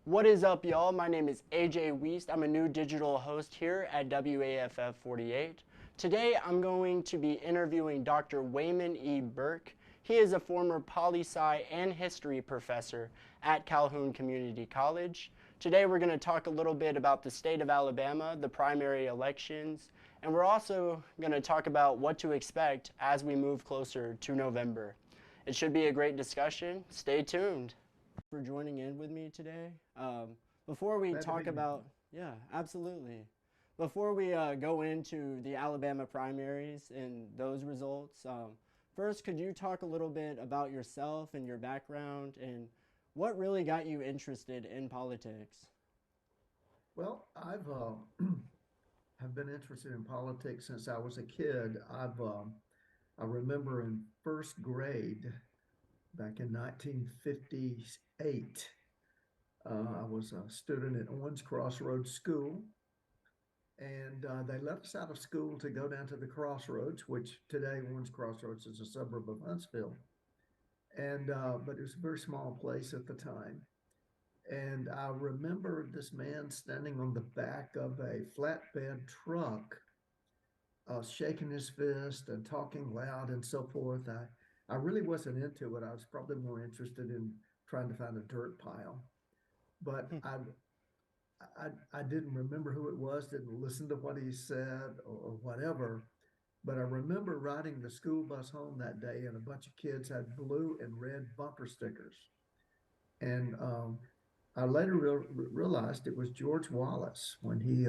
What is up, y'all? My name is AJ Wiest. I'm a new digital host here at WAFF 48. Today, I'm going to be interviewing Dr. Waymon E. Burke. He is a former poli-sci and history professor at Calhoun Community College. Today, we're going to talk a little bit about the state of Alabama, the primary elections, and we're also going to talk about what to expect as we move closer to November. It should be a great discussion. Stay tuned. For joining in with me today. Before we Glad to talk be here. about, yeah, absolutely. Before we go into the Alabama primaries and those results, first, could you talk a little bit about yourself and your background and what really got you interested in politics? Well, I've have been interested in politics since I was a kid. I remember in first grade back in 1958, I was a student at Owens Crossroads School, and they let us out of school to go down to the Crossroads, which today Owens Crossroads is a suburb of Huntsville, and but it was a very small place at the time. And I remember this man standing on the back of a flatbed truck, shaking his fist and talking loud and so forth. I really wasn't into it. I was probably more interested in trying to find a dirt pile. But I didn't remember who it was, didn't listen to what he said or whatever. But I remember riding the school bus home that day, and a bunch of kids had blue and red bumper stickers. And I later realized it was George Wallace when he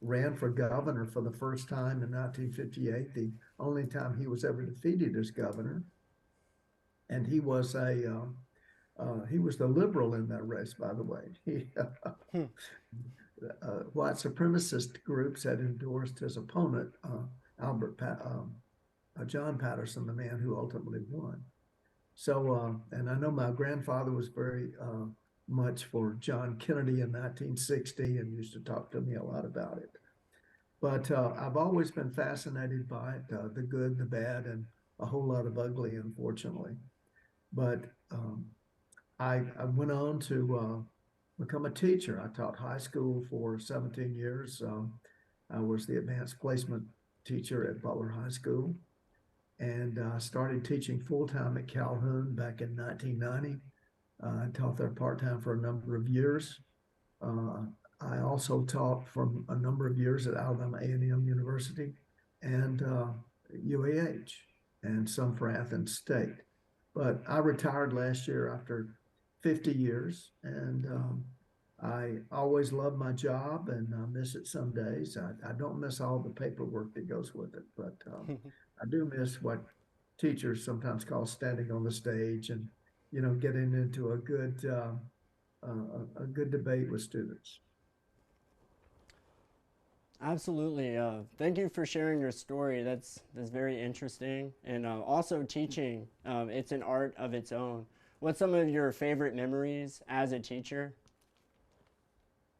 ran for governor for the first time in 1958, the only time he was ever defeated as governor. And he was the liberal in that race, by the way. Hmm. White supremacist groups had endorsed his opponent, Albert John Patterson, the man who ultimately won. So, and I know my grandfather was very much for John Kennedy in 1960 and used to talk to me a lot about it. But I've always been fascinated by it, the good, the bad, and a whole lot of ugly, unfortunately. But I went on to become a teacher. I taught high school for 17 years. I was the advanced placement teacher at Butler High School and started teaching full time at Calhoun back in 1990. I taught there part time for a number of years. Uh, I also taught for a number of years at Alabama A&M University and UAH and some for Athens State. But I retired last year after 50 years, and I always love my job and I miss it some days. I don't miss all the paperwork that goes with it, but I do miss what teachers sometimes call standing on the stage and getting into a good debate with students. Absolutely. Thank you for sharing your story. That's very interesting, and also teaching. It's an art of its own. What's some of your favorite memories as a teacher?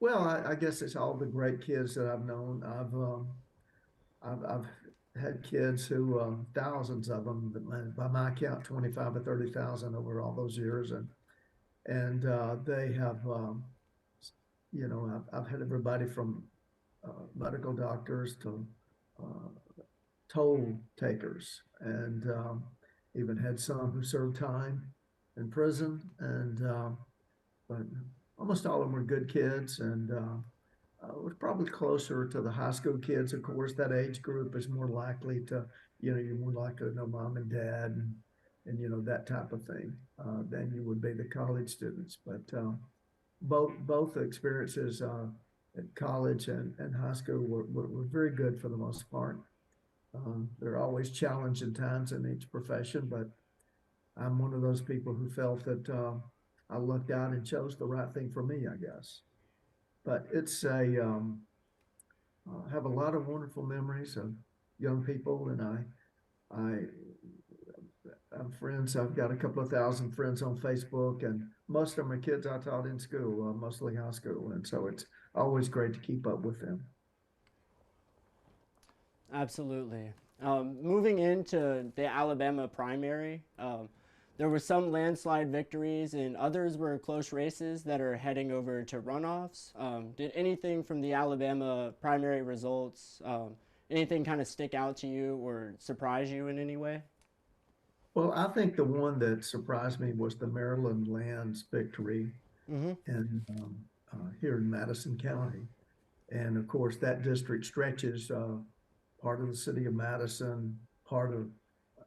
Well, I guess it's all the great kids that I've known. I've had kids who thousands of them, by my count, 25 or 30,000 over all those years, and they have I've had everybody from medical doctors to toll takers, and even had some who served time in prison, and but almost all of them were good kids, and was probably closer to the high school kids. Of course, that age group is more likely to, you're more likely to know mom and dad and that type of thing than you would be the college students. But both experiences at college and high school were very good for the most part. There are always challenging times in each profession, but I'm one of those people who felt that I lucked out and chose the right thing for me, I guess. But have a lot of wonderful memories of young people, and I have friends. I've got a couple of thousand friends on Facebook, and most of them are kids I taught in school, mostly high school, and so it's always great to keep up with them. Absolutely. Moving into the Alabama primary, there were some landslide victories, and others were close races that are heading over to runoffs. Did anything from the Alabama primary results, anything kind of stick out to you or surprise you in any way? Well, I think the one that surprised me was the Maryland lands victory Mm-hmm. in here in Madison County. And of course, that district stretches part of the city of Madison, part of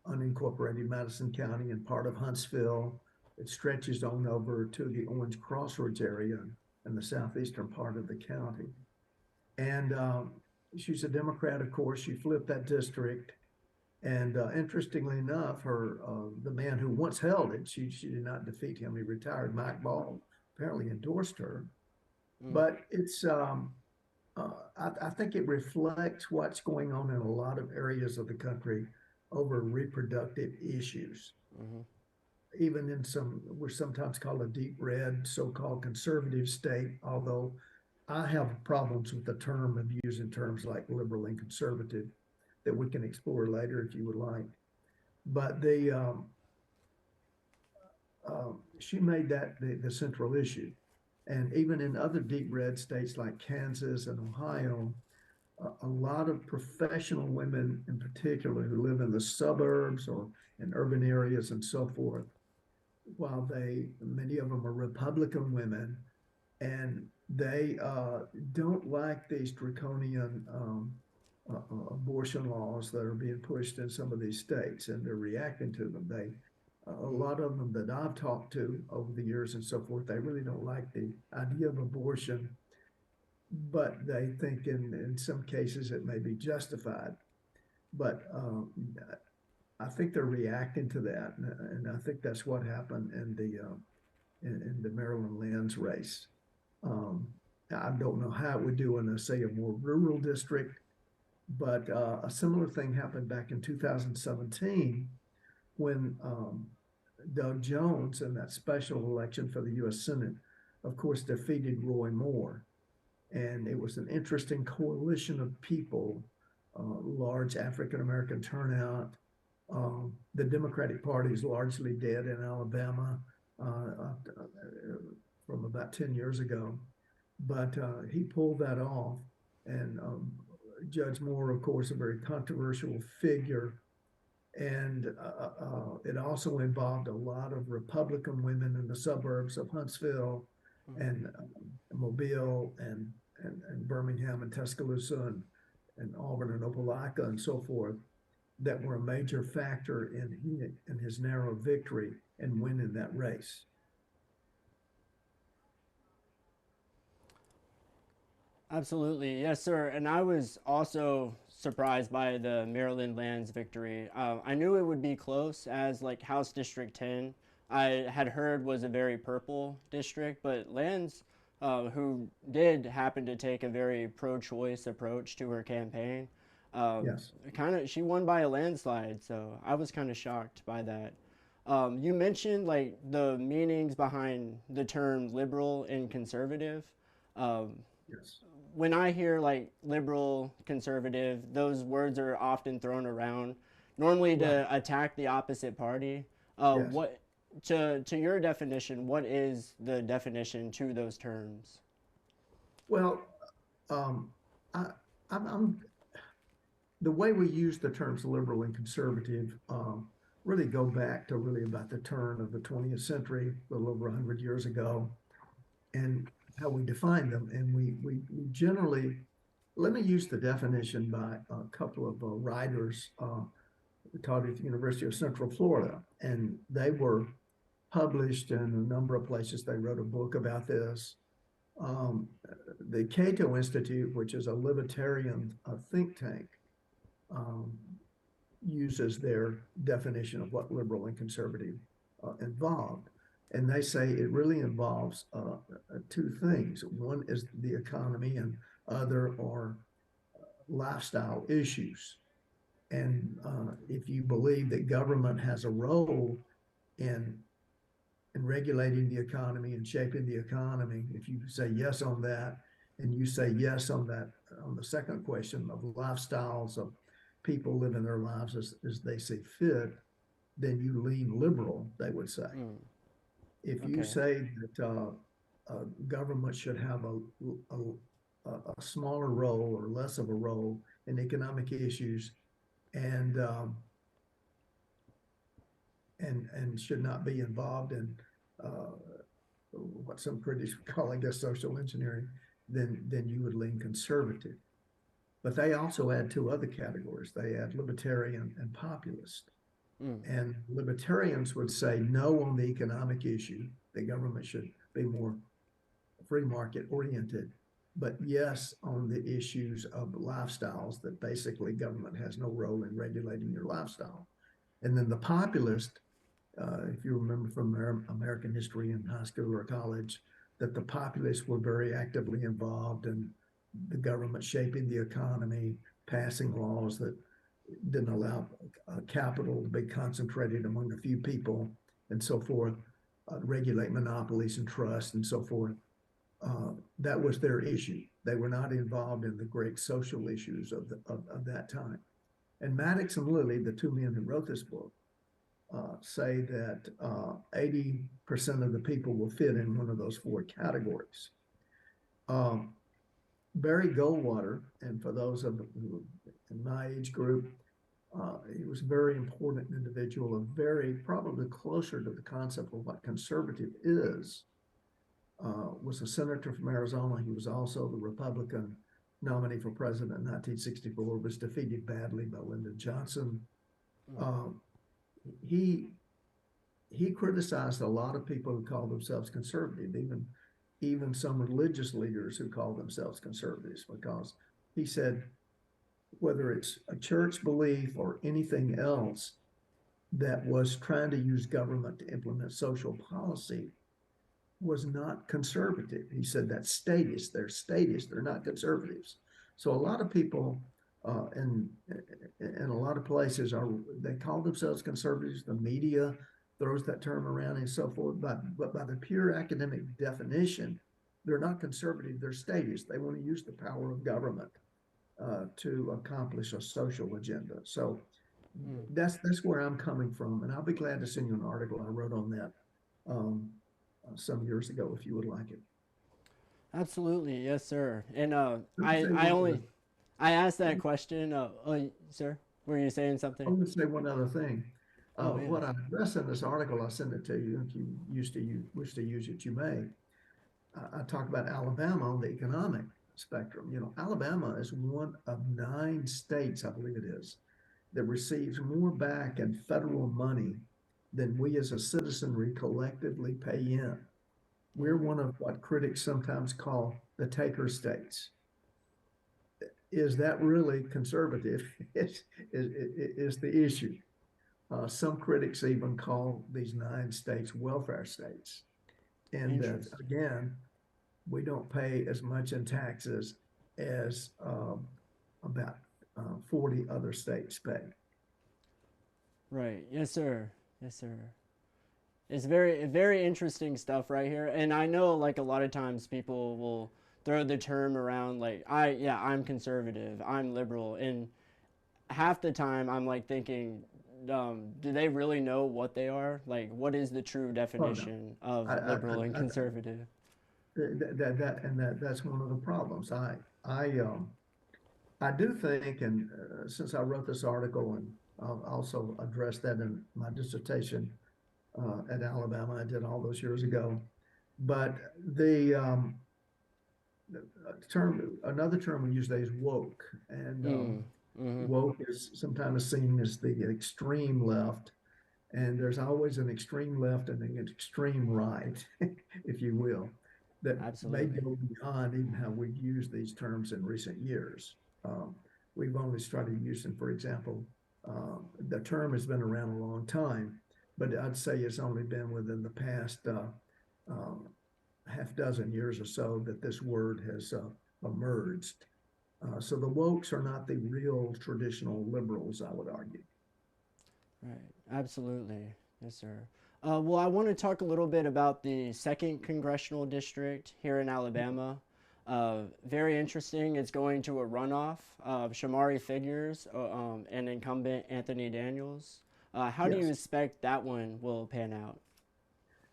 unincorporated Madison County, and part of Huntsville. It stretches on over to the Orange Crossroads area in the southeastern part of the county. And she's a Democrat, of course. She flipped that district. And interestingly enough, her the man who once held it, she did not defeat him. He retired. Mike Ball apparently endorsed her. Mm. But I think it reflects what's going on in a lot of areas of the country over reproductive issues. Mm-hmm. Even in some, we're sometimes called a deep red, so-called conservative state, although I have problems with the term of using terms like liberal and conservative that we can explore later if you would like. But she made that the central issue. And even in other deep red states like Kansas and Ohio, a lot of professional women in particular who live in the suburbs or in urban areas and so forth, while many of them are Republican women, and they don't like these draconian abortion laws that are being pushed in some of these states, and they're reacting to them. A lot of them that I've talked to over the years and so forth, they really don't like the idea of abortion, but they think in some cases it may be justified. But I think they're reacting to that, and I think that's what happened in the Maryland lands race. I don't know how it would do in, say, a more rural district, but a similar thing happened back in 2017 when Doug Jones in that special election for the U.S. Senate, of course, defeated Roy Moore. And it was an interesting coalition of people, large African-American turnout. The Democratic Party is largely dead in Alabama from about 10 years ago. But he pulled that off. And Judge Moore, of course, a very controversial figure. And it also involved a lot of Republican women in the suburbs of Huntsville and Mobile and Birmingham and Tuscaloosa and Auburn and Opelika and so forth that were a major factor in his narrow victory and winning that race. Absolutely, yes, sir. And I was also surprised by the Maryland lands victory. I knew it would be close, as like House District 10, I had heard was a very purple district, but Lands, who did happen to take a very pro-choice approach to her campaign, Yes. she won by a landslide. So I was kind of shocked by that. You mentioned like the meanings behind the term liberal and conservative. Um, Yes. when I hear like liberal, conservative, those words are often thrown around, normally to Right. attack the opposite party. Yes. What to your definition? What is the definition to those terms? Well, um, I, I'm the way we use the terms liberal and conservative really go back to really about the turn of the 20th century, a little over 100 years ago, and how we define them. And we generally, let me use the definition by a couple of writers taught at the University of Central Florida, and they were published in a number of places. They wrote a book about this. Um, the Cato Institute, which is a libertarian think tank, um, uses their definition of what liberal and conservative involved. And they say it really involves two things. One is the economy, and other are lifestyle issues. And if you believe that government has a role in regulating the economy and shaping the economy, if you say yes on that, and you say yes on that on the second question of lifestyles of people living their lives as they see fit, then you lean liberal, they would say. Mm. If you Okay. say that government should have a smaller role or less of a role in economic issues and and should not be involved in uh, what some critics would call, I guess, social engineering, then you would lean conservative. But they also add two other categories. They add libertarian and populist. Mm. And libertarians would say no on the economic issue. The government should be more free market oriented, but yes on the issues of lifestyles, that basically government has no role in regulating your lifestyle. And then the populist, if you remember from American history in high school or college, that the populists were very actively involved in the government shaping the economy, passing laws that didn't allow capital to be concentrated among a few people and so forth, regulate monopolies and trust and so forth. That was their issue. They were not involved in the great social issues of that time. And Maddox and Lilly, the two men who wrote this book, say that 80% of the people will fit in one of those four categories. Barry Goldwater, and for those of who in my age group, he was a very important individual, and very probably closer to the concept of what conservative is. Was a senator from Arizona. He was also the Republican nominee for president in 1964, was defeated badly by Lyndon Johnson. He criticized a lot of people who called themselves conservative, even some religious leaders who called themselves conservatives, because he said, whether it's a church belief or anything else that was trying to use government to implement social policy, was not conservative. He said that's statist. They're statists. They're not conservatives. So a lot of people in a lot of places they call themselves conservatives. The media throws that term around and so forth. But by the pure academic definition, they're not conservative. They're statists. They want to use the power of government to accomplish a social agenda. So that's where I'm coming from, and I'll be glad to send you an article I wrote on that some years ago if you would like it. Absolutely, yes, sir. And I asked that question. Sir, were you saying I something? want to say one other thing. Oh yeah. What I address in this article, I'll send it to you. If you wish to use it, you may. I talk about Alabama on the economic spectrum. You know, Alabama is one of 9 states, I believe it is, that receives more back in federal money than we as a citizenry collectively pay in. We're one of what critics sometimes call the taker states. Is that really conservative? Is the issue. Some critics even call these 9 states welfare states. And again, we don't pay as much in taxes as about 40 other states pay. Right. Yes, sir. Yes, sir. It's very, very interesting stuff right here. And I know, like, a lot of times people will throw the term around, like, I'm conservative, I'm liberal. And half the time I'm like thinking, do they really know what they are? Like, what is the true definition of liberal and conservative? That's one of the problems. I do think, and since I wrote this article, and I'll also address that in my dissertation at Alabama, I did all those years ago. But the another term we use today is woke, and woke is sometimes seen as the extreme left, and there's always an extreme left and an extreme right, if you will, that may go beyond even how we've used these terms in recent years. We've only started using, for example, the term has been around a long time, but I'd say it's only been within the past half dozen years or so that this word has emerged. So the wokes are not the real traditional liberals, I would argue. Right. Absolutely. Yes, sir. Well, I want to talk a little bit about the 2nd Congressional District here in Alabama. Very interesting. It's going to a runoff of Shamari Figures and incumbent Anthony Daniels. How do you Yes. expect that one will pan out?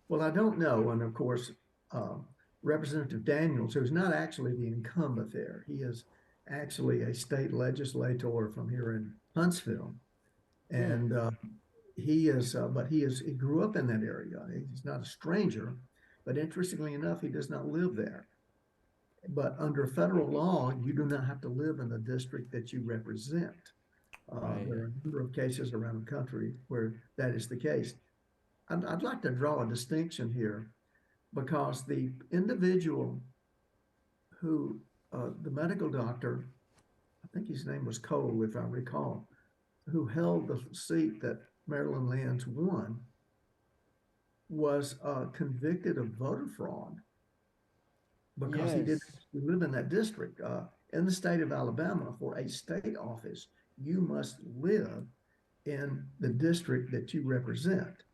Well, I don't know. And of course, um, Representative Daniels, who's not actually the incumbent there, he is actually a state legislator from here in Huntsville. Hmm. And but he grew up in that area. He's not a stranger, but interestingly enough, he does not live there. But under federal law, you do not have to live in the district that you represent. Right. There are a number of cases around the country where that is the case. I'd like to draw a distinction here because the individual who, the medical doctor, I think his name was Cole, if I recall, who held the seat that Maryland Lands won, was convicted of voter fraud because he didn't Yes. live in that district. In the state of Alabama, for a state office, you must live in the district that you represent.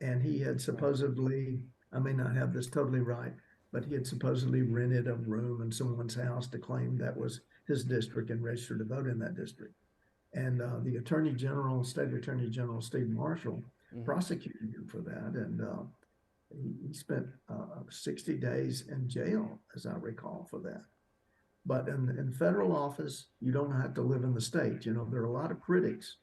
And he had Right. supposedly, I may not have this totally right, but he had supposedly rented a room in someone's house to claim that was his district and registered to vote in that district. And the Attorney General, State Attorney General Steve Marshall, Hmm. prosecuted him for that. And he spent 60 days in jail, as I recall, for that. But in federal office, you don't have to live in the state. You know, there are a lot of critics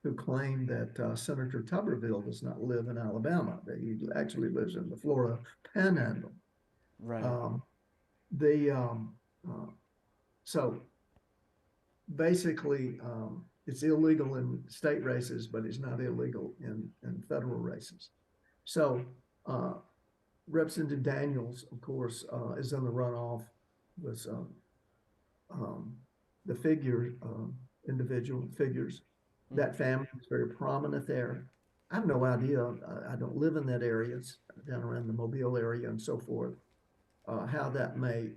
who claim that Senator Tuberville does not live in Alabama, that he actually lives in the Florida Panhandle. Right. Um, the uh, so basically, it's illegal in state races, but it's not illegal in federal races. So Representative Daniels, of course, is in the runoff with um, the individual figures. That Hmm. family is very prominent there. I have no idea. I don't live in that area. It's down around the Mobile area and so forth. How that may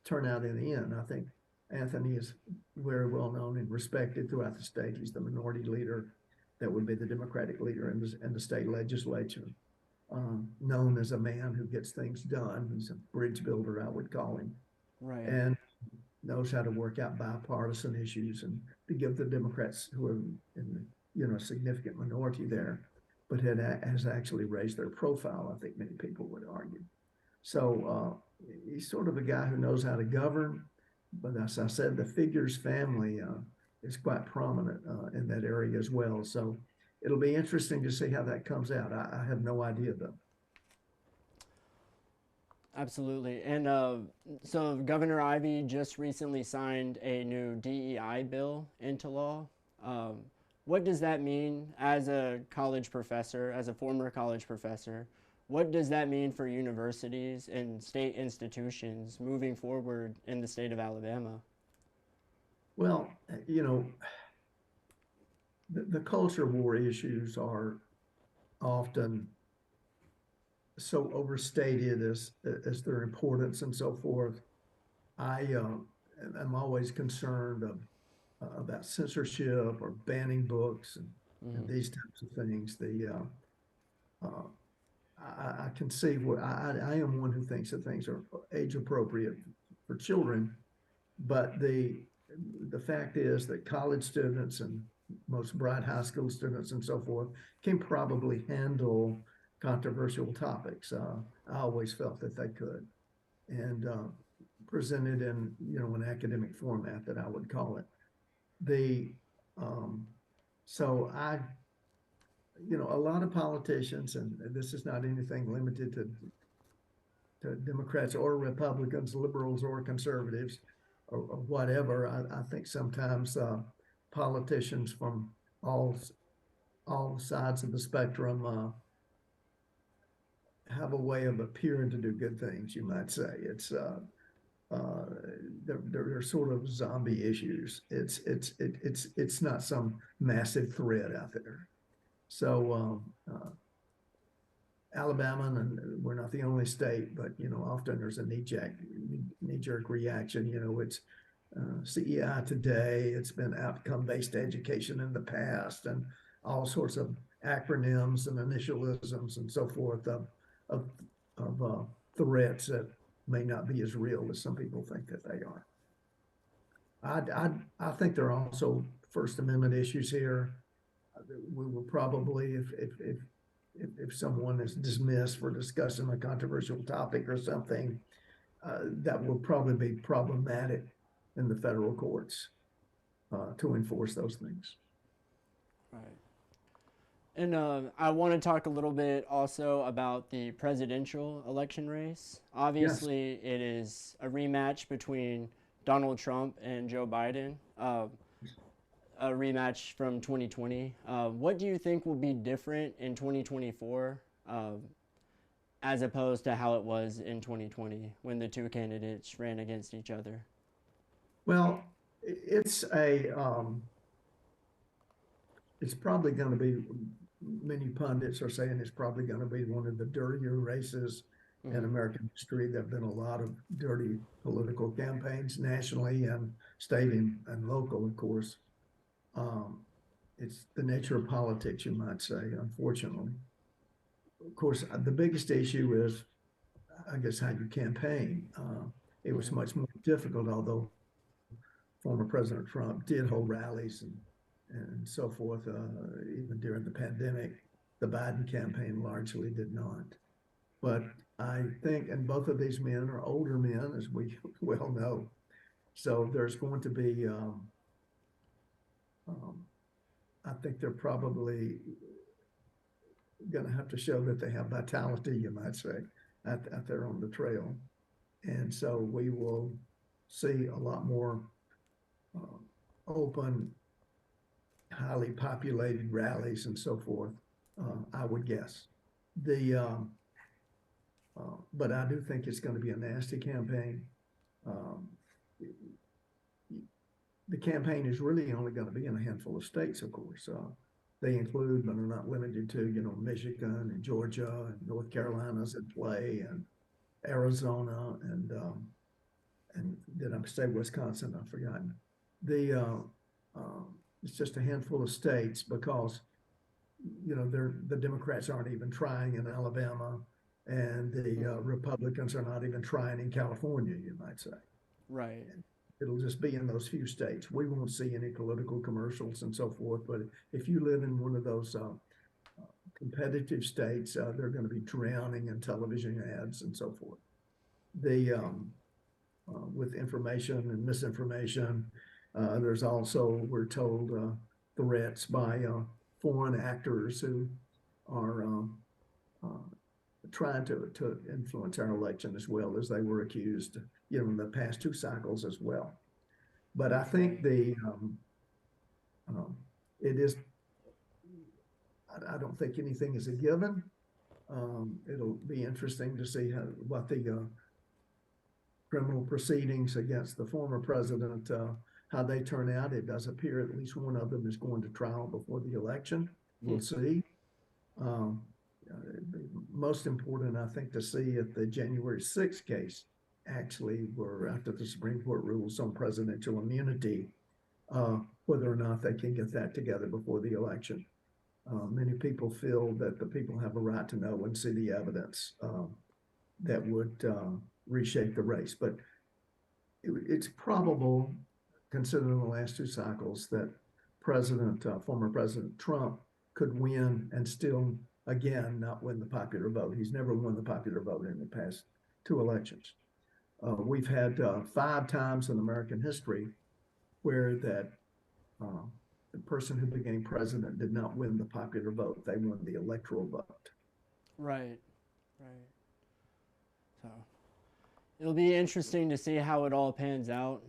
turn out in the end. I think Anthony is very well known and respected throughout the state. He's the minority leader that would be the Democratic leader in the state legislature, known as a man who gets things done. He's a bridge builder, I would call him, Right. and knows how to work out bipartisan issues and to give the Democrats who are in significant minority there, but has actually raised their profile. I think many people would argue. So he's sort of a guy who knows how to govern. But as I said, the Figures family is quite prominent in that area as well. So it'll be interesting to see how that comes out. I have no idea though. Absolutely. And so Governor Ivey just recently signed a new DEI bill into law. Um, what does that mean as a college professor, as a former college professor? What does that mean for universities and state institutions moving forward in the state of Alabama? Well, the culture war issues are often so overstated as their importance and so forth. I am always concerned about censorship or banning books and Mm-hmm. these types of things. Uh, I can see where I am one who thinks that things are age appropriate for children, but the fact is that college students and most bright high school students and so forth can probably handle controversial topics. I always felt that they could, and presented in an academic format that I would call it. The um, so a lot of politicians, and this is not anything limited to Democrats or Republicans, liberals or conservatives, or whatever. I think sometimes politicians from all all sides of the spectrum have a way of appearing to do good things. You might say uh, they're sort of zombie issues. It's not some massive threat out there. So Alabama, and we're not the only state, but often there's a knee-jerk reaction. It's CEI today. It's been outcome-based education in the past, and all sorts of acronyms and initialisms and so forth of, of threats that may not be as real as some people think that they are. I think there are also First Amendment issues here. we will probably, if someone is dismissed for discussing a controversial topic or something, that will probably be problematic in the federal courts to enforce those things. Right. And I want to talk a little bit also about the presidential election race. Yes. Obviously, it is a rematch between Donald Trump and Joe Biden, a rematch from 2020. What do you think will be different in 2024 as opposed to how it was in 2020 when the two candidates ran against each other? Well, it's it's probably going to be, many pundits are saying it's probably going to be one of the dirtier races in American history. There have been a lot of dirty political campaigns nationally and state and local, of course. It's the nature of politics, you might say, unfortunately. Of course, the biggest issue is, I guess, how you campaign. It was much more difficult, although former President Trump did hold rallies and so forth, even during the pandemic. The Biden campaign largely did not. But I think, and both of these men are older men, as we well know. So there's going to be, I think they're probably going to have to show that they have vitality, you might say, out there on the trail. And so we will see a lot more open, highly populated rallies and so forth, I would guess. But I do think it's going to be a nasty campaign. The campaign is really only going to be in a handful of states, of course. They include, but are not limited to, Michigan and Georgia and North Carolina's at play, and Arizona, and did I say Wisconsin? I've forgotten. It's just a handful of states because, the Democrats aren't even trying in Alabama, and the Republicans are not even trying in California, you might say. Right. It'll just be in those few states. We won't see any political commercials and so forth. But if you live in one of those competitive states, they're going to be drowning in television ads and so forth. With information and misinformation, there's also, we're told, threats by foreign actors who are trying to influence our election, as well as they were accused, in the past two cycles as well. But I think it is, I don't think anything is a given. It'll be interesting to see what the criminal proceedings against the former president, how they turn out. It does appear at least one of them is going to trial before the election. We'll see. Most important, I think, to see if the January 6th case actually, were after the Supreme Court rules on presidential immunity, whether or not they can get that together before the election. Many people feel that the people have a right to know and see the evidence that would reshape the race. But it's probable, considering the last two cycles, that former President Trump could win and still, again, not win the popular vote. He's never won the popular vote in the past two elections. We've had 5 times in American history where the person who became president did not win the popular vote. They won the electoral vote. Right. So it'll be interesting to see how it all pans out.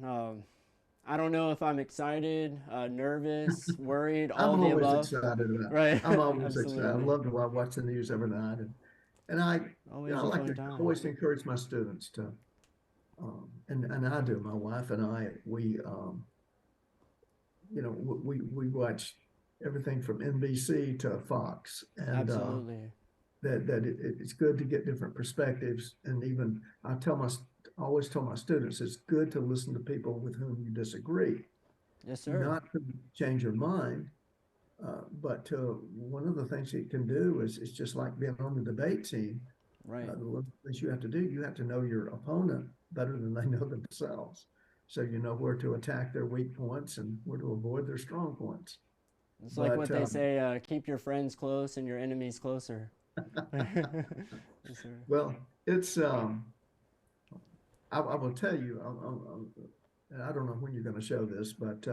I don't know if I'm excited, nervous, worried, all the above. I'm always excited about it. Right. I'm always excited. I love to watch the news every night. And I like to always encourage my students to, and I do, my wife and I, we watch everything from NBC to Fox, and Absolutely. It's good to get different perspectives. And even I always tell my students, it's good to listen to people with whom you disagree. Yes, sir. Not to change your mind, but one of the things it can do is it's just like being on the debate team. Right. The things you have to do, you have to know your opponent better than they know themselves. So you know where to attack their weak points and where to avoid their strong points. It's like But what they say, keep your friends close and your enemies closer. Yes, sir. well, it's I will tell you, and I don't know when you're going to show this, but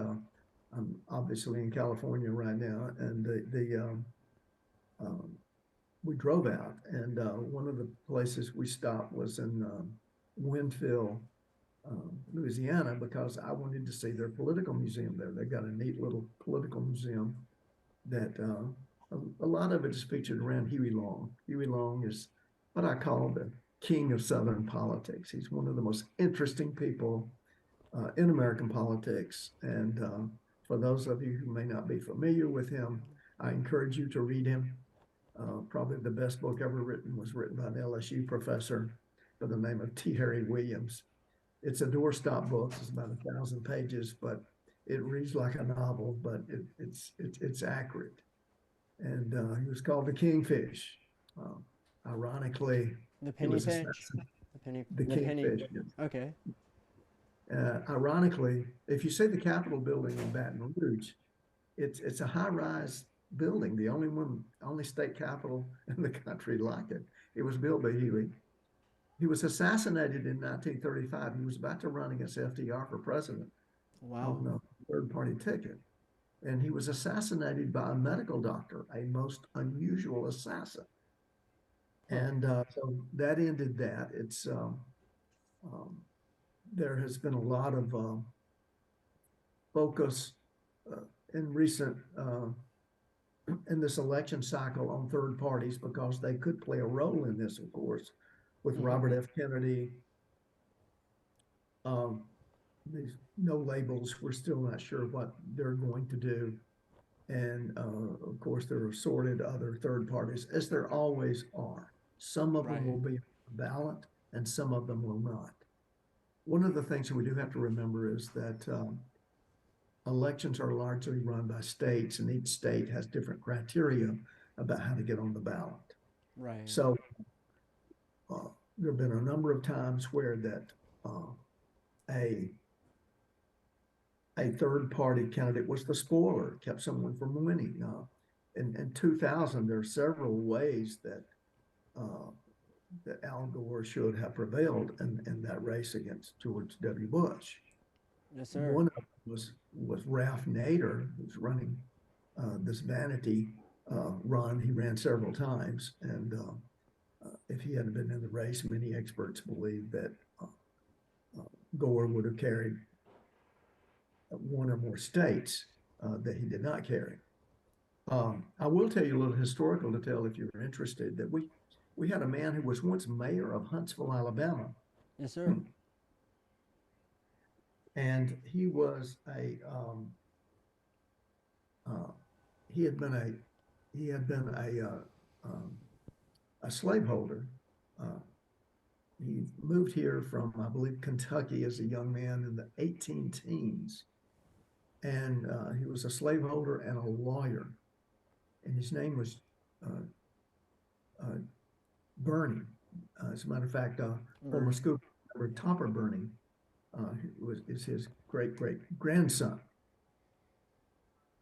I'm obviously in California right now, and um, we drove out, and one of the places we stopped was in Winfield, Louisiana, because I wanted to see their political museum there. They got a neat little political museum that a lot of it is featured around Huey Long. Huey Long is what I call the king of Southern politics. He's one of the most interesting people in American politics. And for those of you who may not be familiar with him, I encourage you to read him. Probably the best book ever written was written by an LSU professor by the name of T. Harry Williams. It's a doorstop book. It's about 1,000 pages, but it reads like a novel, but it's accurate. And he was called the Kingfish. Ironically, The he penny was pinch. assassinated. The The penny. Kingfish. Yes. Okay. Ironically, if you see the Capitol building in Baton Rouge, it's a high-rise building, the only state capitol in the country like it. It was built by Huey. He was assassinated in 1935. He was about to run against FDR for president Wow. on a third-party ticket, and he was assassinated by a medical doctor, a most unusual assassin. And so that ended that. It's there has been a lot of focus in recent in this election cycle on third parties because they could play a role in this, of course, with Robert F. Kennedy. These no labels. We're still not sure what they're going to do. And of course, there are assorted other third parties, as there always are. Some of them will be ballot and some of them will not. One of the things that we do have to remember is that elections are largely run by states, and each state has different criteria about how to get on the ballot. Right. So there have been a number of times where that a third party candidate was the spoiler, kept someone from winning. In 2000, there are several ways that that Al Gore should have prevailed in that race against George W. Bush. Yes, sir. One of them was Ralph Nader, who's running this vanity run. He ran several times, and if he hadn't been in the race, many experts believe that Gore would have carried one or more states that he did not carry. I will tell you a little historical detail if you're interested, that we had a man who was once mayor of Huntsville, Alabama. Yes, sir. And he was he had been a slaveholder. He moved here from, I believe, Kentucky as a young man in the 18 teens. And he was a slaveholder and a lawyer. And his name was Birney. As a matter of fact, former school member Topper Birney is his great-great-grandson.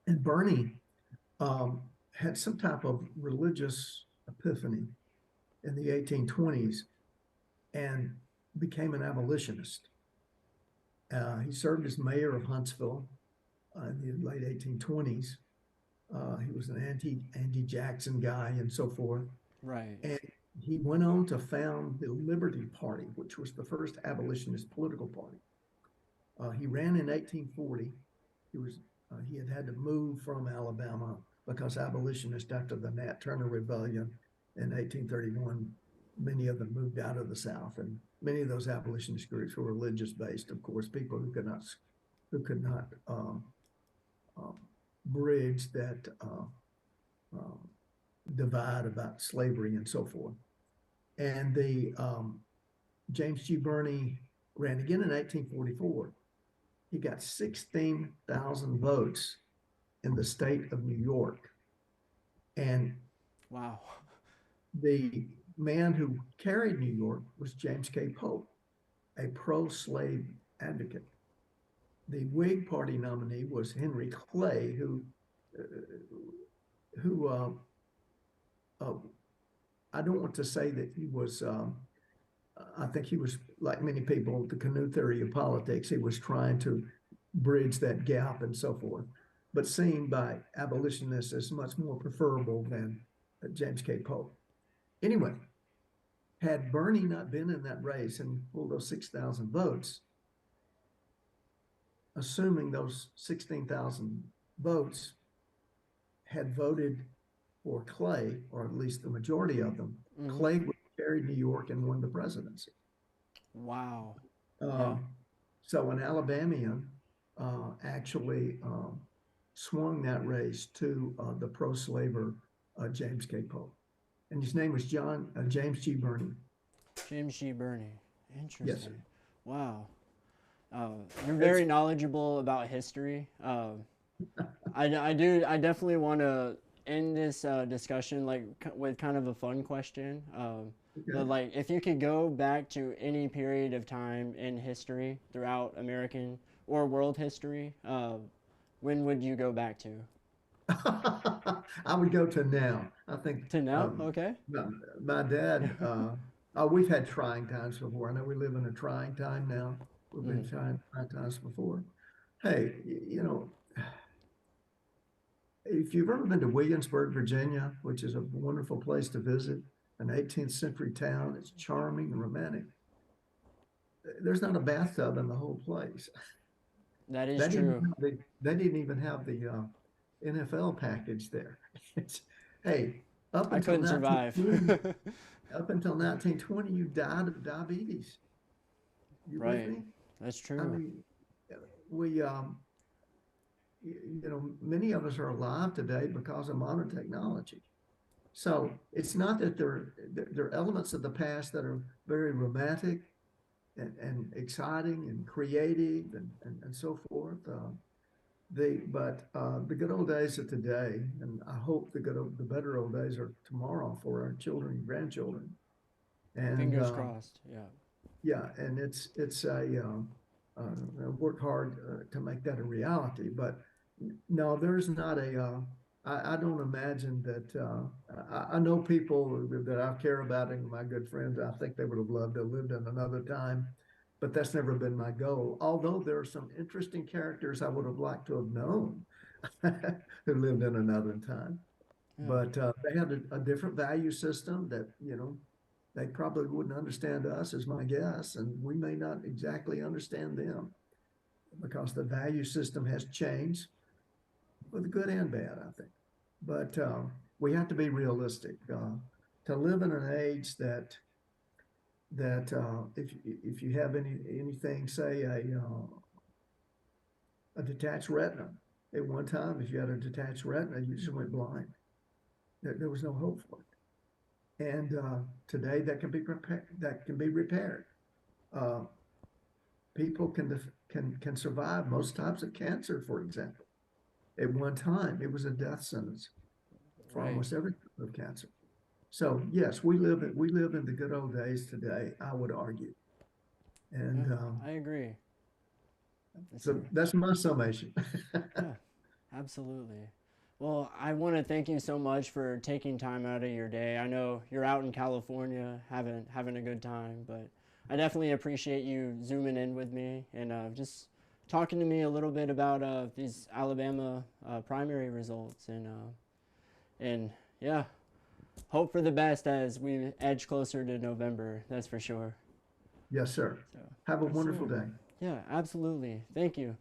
And Birney had some type of religious epiphany in the 1820s and became an abolitionist. He served as mayor of Huntsville in the late 1820s. He was an anti-Jackson guy and so forth. Right. And he went on to found the Liberty Party, which was the first abolitionist political party. He ran in 1840. He had to move from Alabama because abolitionists, after the Nat Turner Rebellion in 1831, many of them moved out of the South, and many of those abolitionist groups were religious based. Of course, people who could not bridge that divide about slavery and so forth. And the James G. Birney ran again in 1844. He got 16,000 votes in the state of New York. And wow, the man who carried New York was James K. Polk, a pro-slave advocate. The Whig Party nominee was Henry Clay, who who uh, I don't want to say that he was. I think he was, like many people, the canoe theory of politics. He was trying to bridge that gap and so forth, but seen by abolitionists as much more preferable than James K. Polk. Anyway, had Bernie not been in that race and pulled those 6,000 votes, assuming those 16,000 votes had voted for Clay, or at least the majority of them, Clay would have carried New York and won the presidency. Wow. So an Alabamian actually swung that race to the pro-slaver James K. Polk. And his name was James G. Birney. James G. Birney. Interesting. Yes, sir. Wow. You're very knowledgeable about history. I definitely want to end this discussion with kind of a fun question. But if you could go back to any period of time in history throughout American or world history, when would you go back to? I would go to now. I think To now? Okay. my dad. We've had trying times before. I know we live in a trying time now. We've been trying times before. Hey, if you've ever been to Williamsburg, Virginia, which is a wonderful place to visit, an 18th century town, it's charming and romantic. There's not a bathtub in the whole place. That is true. They didn't even have the NFL package there. Hey, up I until couldn't survive. Up until 1920, you died of diabetes. You Right. with me? That's true. I mean, we, many of us are alive today because of modern technology. So it's not that there are elements of the past that are very romantic and exciting and creative and so forth. But the good old days of today, and I hope the better old days are tomorrow for our children and grandchildren. And Fingers crossed. Yeah. yeah, and it's work hard to make that a reality. But no, there's not I don't imagine that. I know people that I care about and my good friends. I think they would have loved to have lived in another time, but that's never been my goal. Although there are some interesting characters I would have liked to have known who lived in another time. Yeah. But they had a different value system that, they probably wouldn't understand us, is my guess, and we may not exactly understand them because the value system has changed for the good and bad, I think. But we have to be realistic. To live in an age that if you have anything, say a detached retina, at one time, if you had a detached retina, you just went blind. There was no hope for it. And today that can be repaired. People can survive most types of cancer, for example. At one time, it was a death sentence for almost every type of cancer. So yes, we live in the good old days today, I would argue. And I agree. so that's my summation. Yeah, absolutely. Well, I want to thank you so much for taking time out of your day. I know you're out in California having a good time, but I definitely appreciate you zooming in with me and just talking to me a little bit about these Alabama primary results and yeah, hope for the best as we edge closer to November. That's for sure. Yes, sir. So, Have a wonderful day. yeah, absolutely. Thank you.